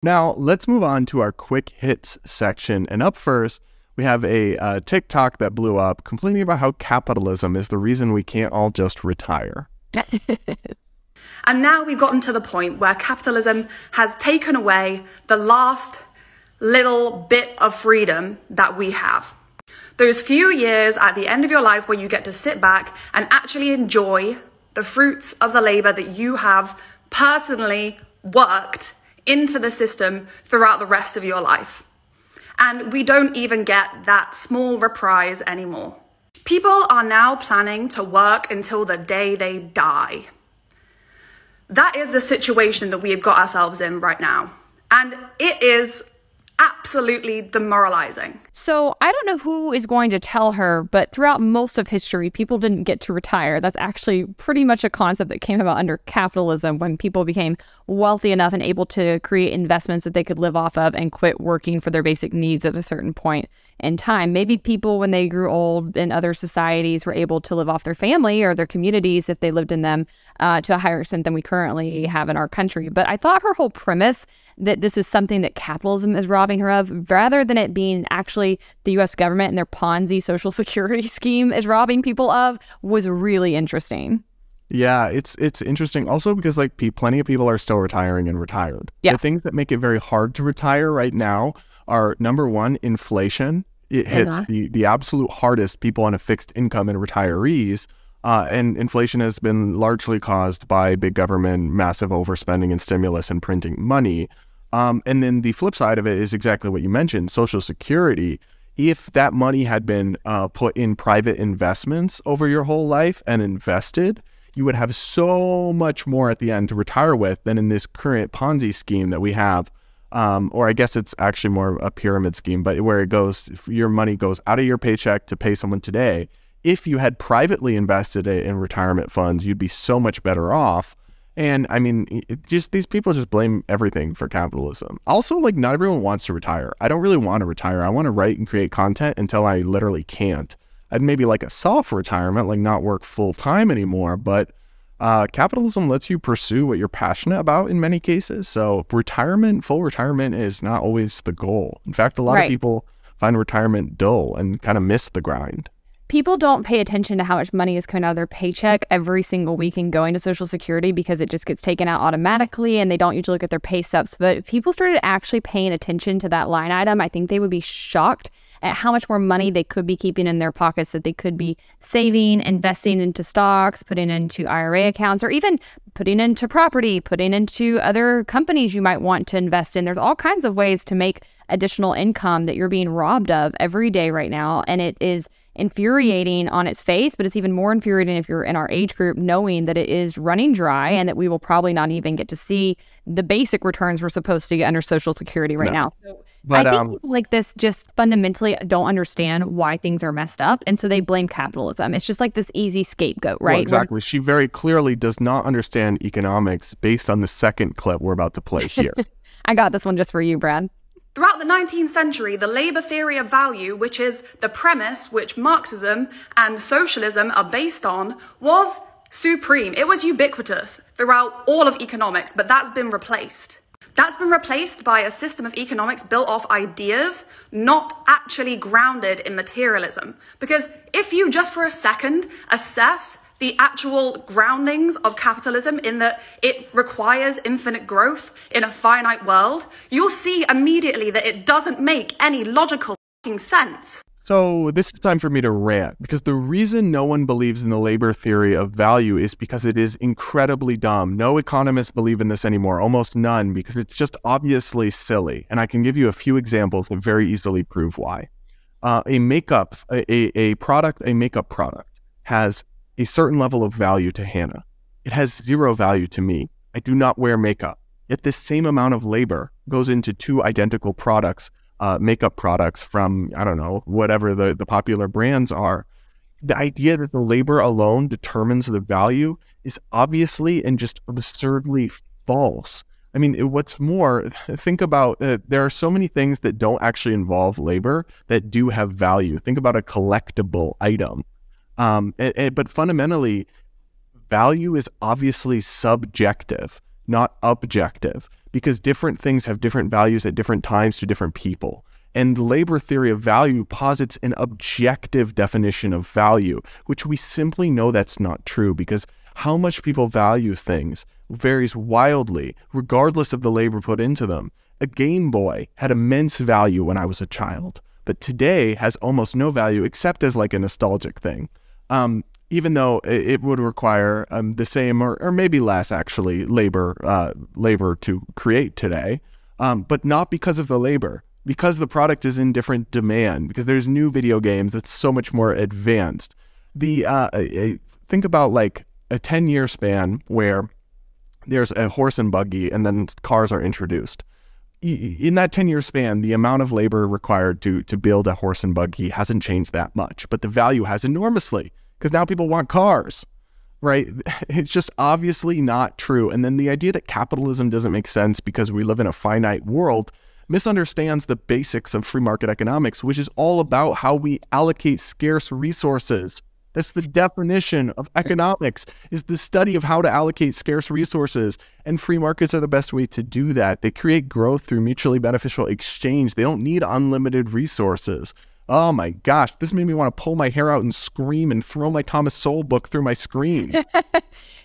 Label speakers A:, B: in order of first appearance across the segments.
A: Now, let's move on to our quick hits section. And up first, we have a TikTok that blew up complaining about how capitalism is the reason we can't all just retire.
B: And now we've gotten to the point where capitalism has taken away the last little bit of freedom that we have. Those few years at the end of your life where you get to sit back and actually enjoy the fruits of the labor that you have personally worked into the system throughout the rest of your life. And we don't even get that small reprise anymore. People are now planning to work until the day they die. That is the situation that we have got ourselves in right now. And it is absolutely demoralizing.
C: So I don't know who is going to tell her, but throughout most of history, people didn't get to retire. That's actually pretty much a concept that came about under capitalism when people became wealthy enough and able to create investments that they could live off of and quit working for their basic needs at a certain point in time. Maybe people, when they grew old in other societies, were able to live off their family or their communities if they lived in them to a higher extent than we currently have in our country. But I thought her whole premise that this is something that capitalism is robbing her of, rather than it being actually the U.S. government and their Ponzi social security scheme is robbing people of, was really interesting.
A: Yeah, it's interesting also because like plenty of people are still retiring and retired.
C: Yeah.
A: The things that make it very hard to retire right now are, number one, inflation. It hits the absolute hardest people on a fixed income and retirees. And inflation has been largely caused by big government, massive overspending and stimulus and printing money. And then the flip side of it is exactly what you mentioned, Social Security. If that money had been put in private investments over your whole life and invested, you would have so much more at the end to retire with than in this current Ponzi scheme that we have. Or I guess it's actually more a pyramid scheme, but where it goes, your money goes out of your paycheck to pay someone today. If you had privately invested it in retirement funds, you'd be so much better off. And I mean, these people just blame everything for capitalism. Also, like, not everyone wants to retire. I don't really want to retire. I want to write and create content until I literally can't. I'd maybe like a soft retirement, like not work full time anymore. But capitalism lets you pursue what you're passionate about in many cases. So retirement, full retirement is not always the goal. In fact, a lot of people find retirement dull and kind of miss the grind.
C: People don't pay attention to how much money is coming out of their paycheck every single week and going to Social Security because it just gets taken out automatically, and they don't usually look at their pay stubs. But if people started actually paying attention to that line item, I think they would be shocked at how much more money they could be keeping in their pockets, that they could be saving, investing into stocks, putting into IRA accounts, or even putting into property, putting into other companies you might want to invest in. There's all kinds of ways to make additional income that you're being robbed of every day right now. And it is infuriating on its face, but it's even more infuriating if you're in our age group, knowing that it is running dry and that we will probably not even get to see the basic returns we're supposed to get under Social Security right now. But I think people like this just fundamentally don't understand why things are messed up, and so they blame capitalism. It's just like this easy scapegoat, right?
A: Well, exactly. She very clearly does not understand economics based on the second clip we're about to play here.
C: I got this one just for you, Brad.
B: Throughout the 19th century, the labor theory of value, which is the premise which Marxism and socialism are based on, was supreme. It was ubiquitous throughout all of economics, but that's been replaced. That's been replaced by a system of economics built off ideas, not actually grounded in materialism. Because if you just for a second assess the actual groundings of capitalism in that it requires infinite growth in a finite world, you'll see immediately that it doesn't make any logical sense.
A: So this is time for me to rant, because the reason no one believes in the labor theory of value is because it is incredibly dumb. No economists believe in this anymore, almost none, because it's just obviously silly. And I can give you a few examples that very easily prove why. A makeup product has a certain level of value to Hannah. It has zero value to me. I do not wear makeup. Yet this same amount of labor goes into two identical products, makeup products from, I don't know, whatever the popular brands are. The idea that the labor alone determines the value is obviously and just absurdly false. I mean, what's more, think about, there are so many things that don't actually involve labor that do have value. Think about a collectible item. But fundamentally, value is obviously subjective, not objective. because different things have different values at different times to different people. And the labor theory of value posits an objective definition of value, which we simply know that's not true, because how much people value things varies wildly, regardless of the labor put into them. A Game Boy had immense value when I was a child, but today has almost no value except as like a nostalgic thing. Even though it would require the same or maybe less actually labor to create today, but not because of the labor, because the product is in different demand, because there's new video games that's so much more advanced. Think about like a 10-year span where there's a horse and buggy and then cars are introduced. In that 10-year span, the amount of labor required to build a horse and buggy hasn't changed that much, but the value has enormously, because now people want cars, right? It's just obviously not true. And then the idea that capitalism doesn't make sense because we live in a finite world misunderstands the basics of free market economics, which is all about how we allocate scarce resources. That's the definition of economics, is the study of how to allocate scarce resources. And free markets are the best way to do that. They create growth through mutually beneficial exchange. They don't need unlimited resources. Oh my gosh, this made me want to pull my hair out and scream and throw my Thomas Sowell book through my screen.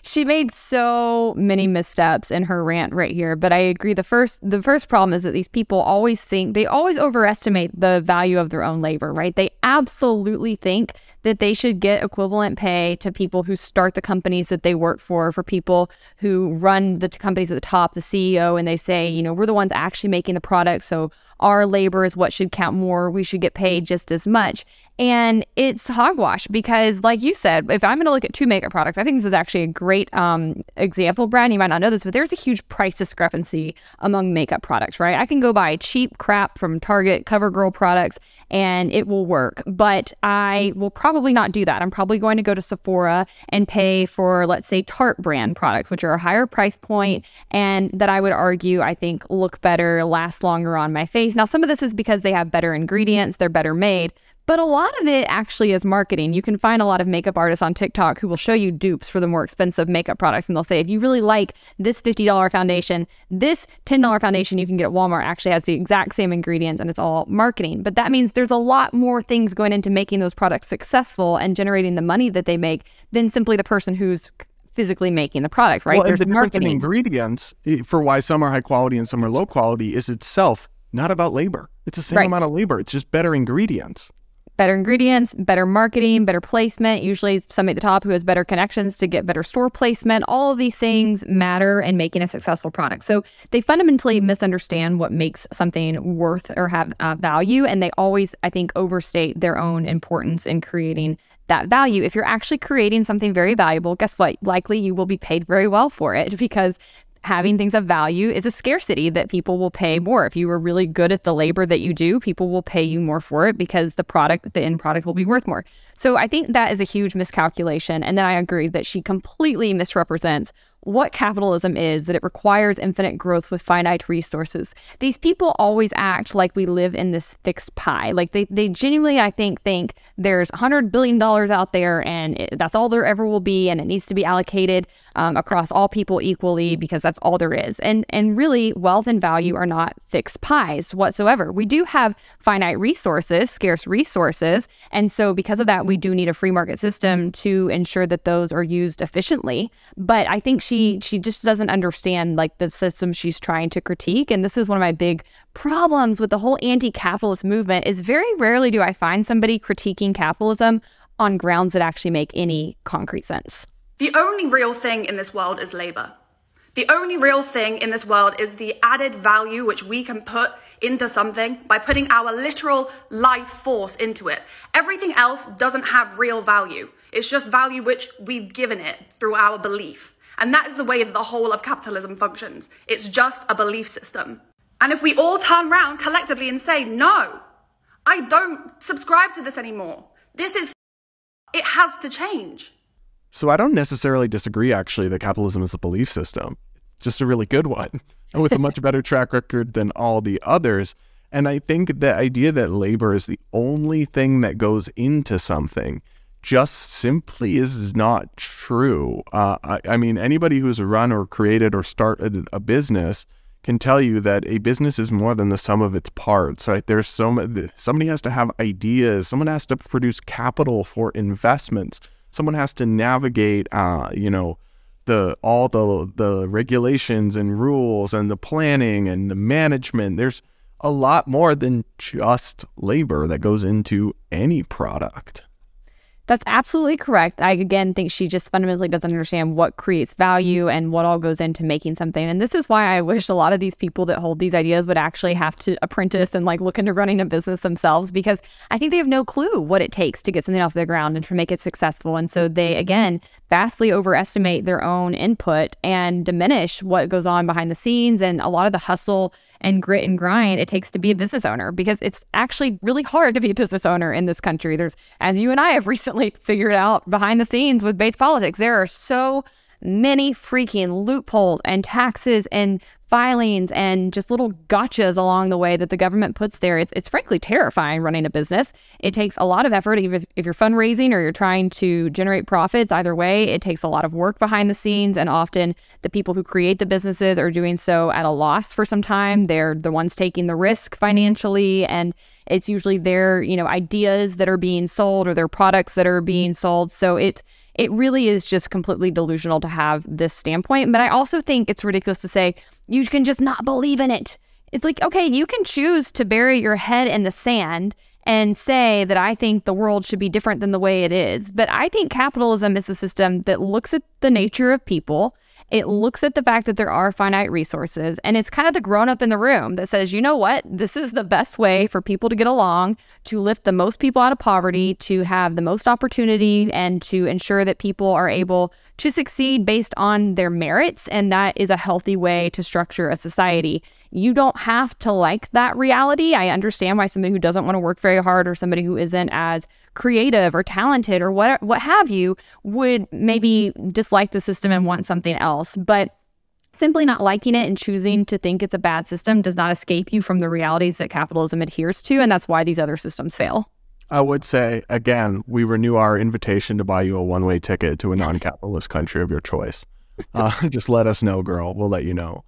C: She made so many missteps in her rant right here, but I agree. The first problem is that these people always overestimate the value of their own labor, right? They absolutely think that they should get equivalent pay to people who start the companies that they work for people who run the companies at the top, the CEO, and they say, you know, we're the ones actually making the product, so our labor is what should count more. We should get paid just as much. And it's hogwash because, like you said, if I'm going to look at two makeup products, I think this is actually a great example, Brad. You might not know this, but there's a huge price discrepancy among makeup products, right? I can go buy cheap crap from Target, CoverGirl products, and it will work. But I will probably not do that. I'm probably going to go to Sephora and pay for, let's say, Tarte brand products, which are a higher price point and that I would argue, I think, look better, last longer on my face. Now, some of this is because they have better ingredients, they're better made. But a lot of it actually is marketing. You can find a lot of makeup artists on TikTok who will show you dupes for the more expensive makeup products. And they'll say, if you really like this $50 foundation, this $10 foundation you can get at Walmart actually has the exact same ingredients and it's all marketing. But that means there's a lot more things going into making those products successful and generating the money that they make than simply the person who's physically making the product, right?
A: Well,
C: there's
A: the difference in
C: marketing.
A: Ingredients for why some are high quality and some are low quality is itself not about labor. It's the same amount of labor. It's just better ingredients.
C: Better ingredients, better marketing, better placement. Usually somebody at the top who has better connections to get better store placement. All of these things matter in making a successful product. So they fundamentally misunderstand what makes something worth or have value. And they always, I think, overstate their own importance in creating that value. If you're actually creating something very valuable, guess what? Likely you will be paid very well for it, because having things of value is a scarcity that people will pay more. If you are really good at the labor that you do, people will pay you more for it because the end product will be worth more. So I think that is a huge miscalculation. And then I agree that she completely misrepresents what capitalism is, that it requires infinite growth with finite resources. These people always act like we live in this fixed pie. Like they genuinely, I think there's $100 billion out there and that's all there ever will be, and it needs to be allocated across all people equally because that's all there is. And really, wealth and value are not fixed pies whatsoever. We do have finite resources, scarce resources, and so because of that, we do need a free market system to ensure that those are used efficiently. But I think she just doesn't understand like the system she's trying to critique. And this is one of my big problems with the whole anti-capitalist movement, is very rarely do I find somebody critiquing capitalism on grounds that actually make any concrete sense.
B: The only real thing in this world is labor. The only real thing in this world is the added value which we can put into something by putting our literal life force into it. Everything else doesn't have real value. It's just value which we've given it through our belief. And that is the way that the whole of capitalism functions. It's just a belief system. And if we all turn around collectively and say, no, I don't subscribe to this anymore. It has to change.
A: So I don't necessarily disagree, actually, that capitalism is a belief system. It's just a really good one, and with a much better track record than all the others. And I think the idea that labor is the only thing that goes into something just simply is not true. I mean, anybody who's run or created or started a business can tell you that a business is more than the sum of its parts, right? There's somebody has to have ideas. Someone has to produce capital for investments. Someone has to navigate, you know, all the regulations and rules and the planning and the management. There's a lot more than just labor that goes into any product.
C: That's absolutely correct. I, again, think she just fundamentally doesn't understand what creates value and what all goes into making something. And this is why I wish a lot of these people that hold these ideas would actually have to apprentice and like look into running a business themselves, because I think they have no clue what it takes to get something off the ground and to make it successful. And so they, again, vastly overestimate their own input and diminish what goes on behind the scenes and a lot of the hustle and grit and grind it takes to be a business owner, because it's actually really hard to be a business owner in this country. There's, as you and I have recently figured out behind the scenes with Bates Politics, there are so many freaking loopholes and taxes and filings and just little gotchas along the way that the government puts there. It's frankly terrifying running a business. It takes a lot of effort, even if you're fundraising or you're trying to generate profits. Either way, it takes a lot of work behind the scenes, and often the people who create the businesses are doing so at a loss for some time. They're the ones taking the risk financially, and it's usually their, you know, ideas that are being sold or their products that are being sold. So it really is just completely delusional to have this standpoint. But I also think it's ridiculous to say you can just not believe in it. It's like, okay, you can choose to bury your head in the sand and say that I think the world should be different than the way it is. But I think capitalism is a system that looks at the nature of people. It looks at the fact that there are finite resources, and it's kind of the grown-up in the room that says, you know what, this is the best way for people to get along, to lift the most people out of poverty, to have the most opportunity, and to ensure that people are able to succeed based on their merits, and that is a healthy way to structure a society. You don't have to like that reality. I understand why somebody who doesn't want to work very hard, or somebody who isn't as creative or talented or what have you, would maybe dislike the system and want something else. But simply not liking it and choosing to think it's a bad system does not escape you from the realities that capitalism adheres to, and that's why these other systems fail.
A: I would say, again, we renew our invitation to buy you a one-way ticket to a non-capitalist country of your choice. Just let us know, girl. We'll let you know.